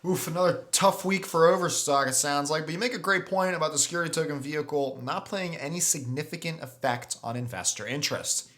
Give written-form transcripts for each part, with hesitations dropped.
Oof, another tough week for Overstock, it sounds like. But you make a great point about the security token vehicle not playing any significant effect on investor interest.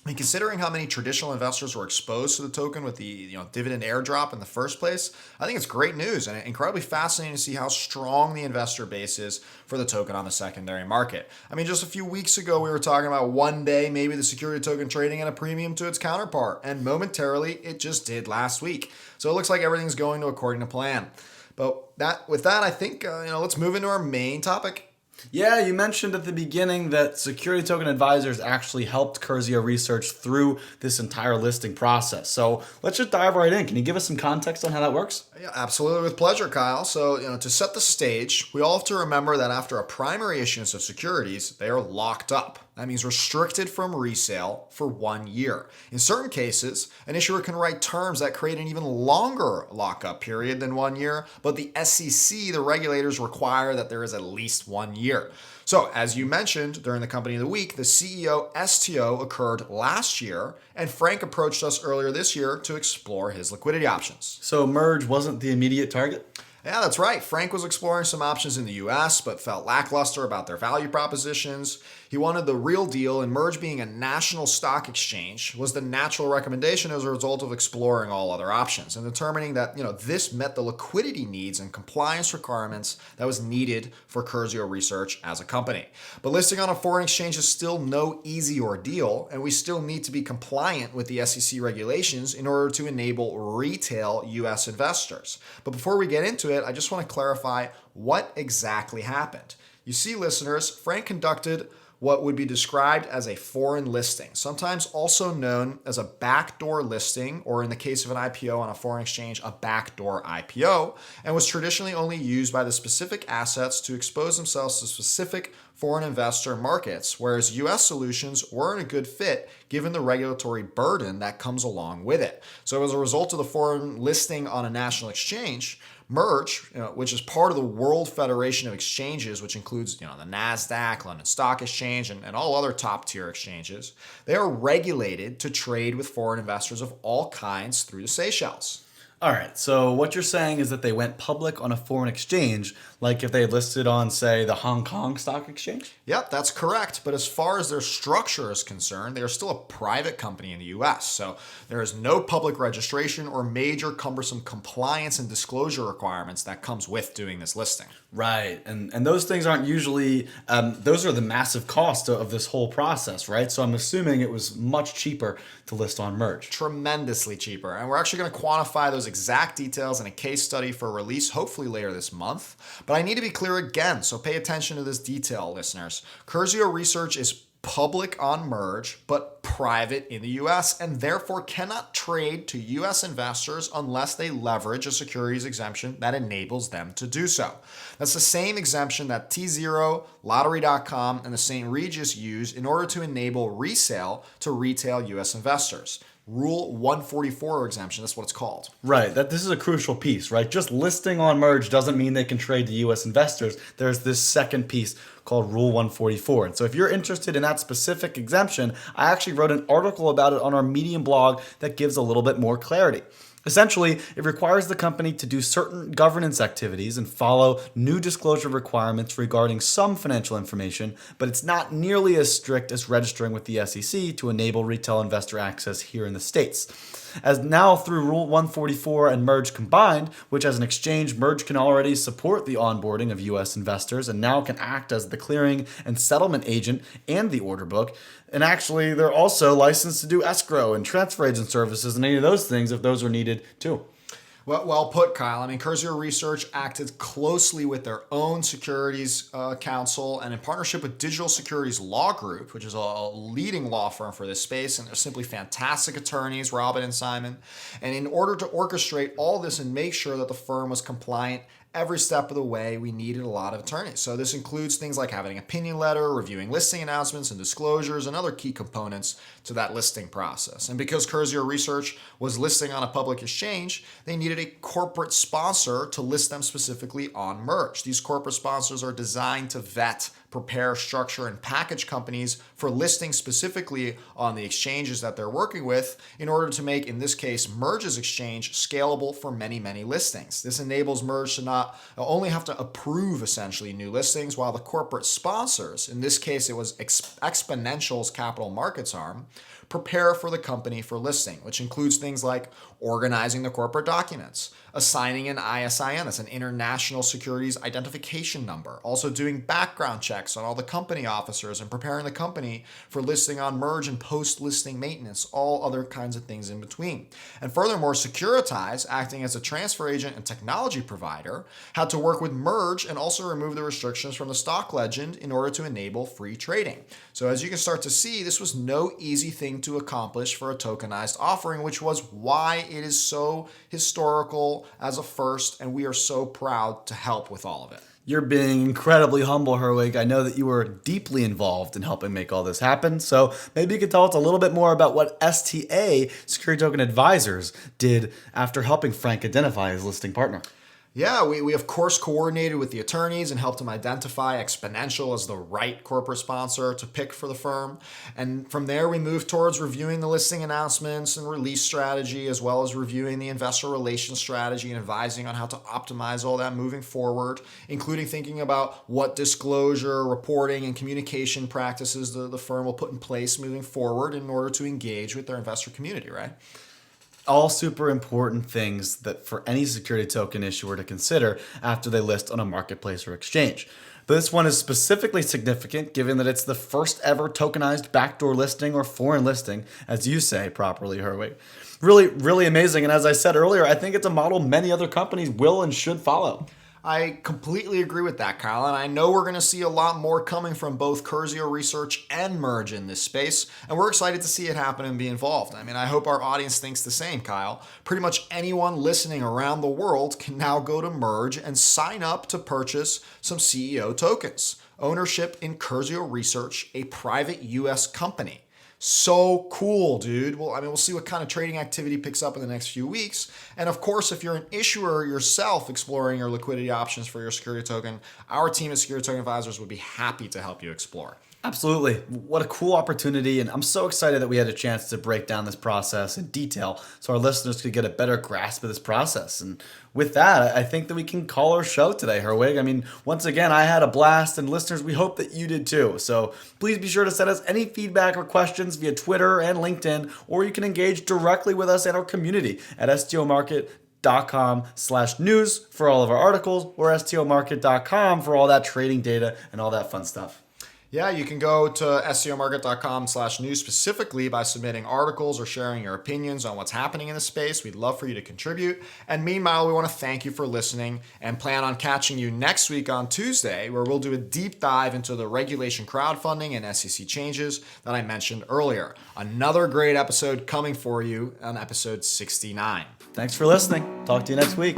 I mean, considering how many traditional investors were exposed to the token with the dividend airdrop in the first place, I think it's great news and incredibly fascinating to see how strong the investor base is for the token on the secondary market. I mean, just a few weeks ago, we were talking about one day maybe the security token trading at a premium to its counterpart, and momentarily it just did last week. So it looks like everything's going to according to plan. But with that, I think let's move into our main topic. Yeah, you mentioned at the beginning that Security Token Advisors actually helped Curzio Research through this entire listing process. So let's just dive right in. Can you give us some context on how that works? Yeah, absolutely, with pleasure, Kyle. So, to set the stage, we all have to remember that after a primary issuance of securities, they are locked up. That means restricted from resale for 1 year. In certain cases, an issuer can write terms that create an even longer lockup period than 1 year, but the SEC, the regulators, require that there is at least 1 year. So, as you mentioned during the Company of the Week, the CEO STO occurred last year, and Frank approached us earlier this year to explore his liquidity options. So Merge wasn't the immediate target? Yeah, that's right. Frank was exploring some options in the US, but felt lackluster about their value propositions. He wanted the real deal, and Merge being a national stock exchange was the natural recommendation as a result of exploring all other options and determining that, this met the liquidity needs and compliance requirements that was needed for Curzio Research as a company. But listing on a foreign exchange is still no easy ordeal, and we still need to be compliant with the SEC regulations in order to enable retail US investors. But before we get into it, I just want to clarify what exactly happened. You see, listeners, Frank conducted what would be described as a foreign listing, sometimes also known as a backdoor listing, or in the case of an IPO on a foreign exchange, a backdoor IPO, and was traditionally only used by the specific assets to expose themselves to specific foreign investor markets, whereas US solutions weren't a good fit given the regulatory burden that comes along with it. So as a result of the foreign listing on a national exchange, Merge, which is part of the World Federation of Exchanges, which includes the NASDAQ, London Stock Exchange, and all other top tier exchanges, they are regulated to trade with foreign investors of all kinds through the Seychelles. All right, so what you're saying is that they went public on a foreign exchange, like if they listed on, say, the Hong Kong Stock Exchange? Yep, that's correct. But as far as their structure is concerned, they are still a private company in the US. So there is no public registration or major cumbersome compliance and disclosure requirements that comes with doing this listing. Right, and those things aren't usually, those are the massive cost of this whole process, right? So I'm assuming it was much cheaper to list on Merge. Tremendously cheaper. And we're actually going to quantify those exact details in a case study for release hopefully later this month. But I need to be clear again, so pay attention to this detail, listeners. Curzio Research is public on Merge, but private in the US, and therefore cannot trade to US investors unless they leverage a securities exemption that enables them to do so. That's the same exemption that T0, Lottery.com, and the St. Regis use in order to enable resale to retail US investors. Rule 144 exemption, that's what it's called. Right, that this is a crucial piece, right? Just listing on Merge doesn't mean they can trade to US investors. There's this second piece called Rule 144. And so if you're interested in that specific exemption, I actually wrote an article about it on our Medium blog that gives a little bit more clarity. Essentially, it requires the company to do certain governance activities and follow new disclosure requirements regarding some financial information, but it's not nearly as strict as registering with the SEC to enable retail investor access here in the States. As now through Rule 144 and Merge combined, which as an exchange, Merge can already support the onboarding of US investors and now can act as the clearing and settlement agent and the order book. And actually, they're also licensed to do escrow and transfer agent services and any of those things if those are needed too. Well put, Kyle. I mean, Curzio Research acted closely with their own securities counsel and in partnership with Digital Securities Law Group, which is a leading law firm for this space, and they're simply fantastic attorneys, Robin and Simon. And in order to orchestrate all this and make sure that the firm was compliant every step of the way, we needed a lot of attorneys. So this includes things like having an opinion letter, reviewing listing announcements and disclosures, and other key components to that listing process. And because Curzio Research was listing on a public exchange, they needed a corporate sponsor to list them specifically on Merge. These corporate sponsors are designed to vet, prepare, structure, and package companies for listing specifically on the exchanges that they're working with in order to make, in this case, Merge's exchange scalable for many, many listings. This enables Merge to not only have to approve essentially new listings, while the corporate sponsors, in this case it was Exponential's capital markets arm, prepare for the company for listing, which includes things like organizing the corporate documents, assigning an ISIN, that's an International Securities Identification Number, also doing background checks on all the company officers and preparing the company for listing on Merge and post-listing maintenance, all other kinds of things in between. And furthermore, Securitize, acting as a transfer agent and technology provider, had to work with Merge and also remove the restrictions from the stock legend in order to enable free trading. So as you can start to see, this was no easy thing to accomplish for a tokenized offering, which was why it is so historical as a first, and we are so proud to help with all of it. You're being incredibly humble, Herwig. I know that you were deeply involved in helping make all this happen, so maybe you could tell us a little bit more about what STA, Security Token Advisors, did after helping Frank identify his listing partner. Yeah, we of course coordinated with the attorneys and helped them identify Exponential as the right corporate sponsor to pick for the firm. And from there, we moved towards reviewing the listing announcements and release strategy, as well as reviewing the investor relations strategy and advising on how to optimize all that moving forward, including thinking about what disclosure, reporting, and communication practices the firm will put in place moving forward in order to engage with their investor community, right? All super important things that for any security token issuer to consider after they list on a marketplace or exchange. But this one is specifically significant given that it's the first ever tokenized backdoor listing or foreign listing, as you say properly, Herwig. Really, really amazing. And as I said earlier, I think it's a model many other companies will and should follow. I completely agree with that, Kyle, and I know we're going to see a lot more coming from both Curzio Research and Merge in this space, and we're excited to see it happen and be involved. I mean, I hope our audience thinks the same, Kyle. Pretty much anyone listening around the world can now go to Merge and sign up to purchase some CEO tokens. Ownership in Curzio Research, a private U.S. company. So cool, dude. Well, we'll see what kind of trading activity picks up in the next few weeks. And of course, if you're an issuer yourself exploring your liquidity options for your security token, our team at Security Token Advisors would be happy to help you explore. Absolutely. What a cool opportunity. And I'm so excited that we had a chance to break down this process in detail so our listeners could get a better grasp of this process. And with that, I think that we can call our show today, Herwig. I mean, once again, I had a blast, and listeners, we hope that you did too. So please be sure to send us any feedback or questions via Twitter and LinkedIn, or you can engage directly with us and our community at stomarket.com/news for all of our articles, or stomarket.com for all that trading data and all that fun stuff. Yeah, you can go to stomarket.com/news specifically by submitting articles or sharing your opinions on what's happening in the space. We'd love for you to contribute. And meanwhile, we want to thank you for listening and plan on catching you next week on Tuesday, where we'll do a deep dive into the regulation crowdfunding and SEC changes that I mentioned earlier. Another great episode coming for you on episode 69. Thanks for listening. Talk to you next week.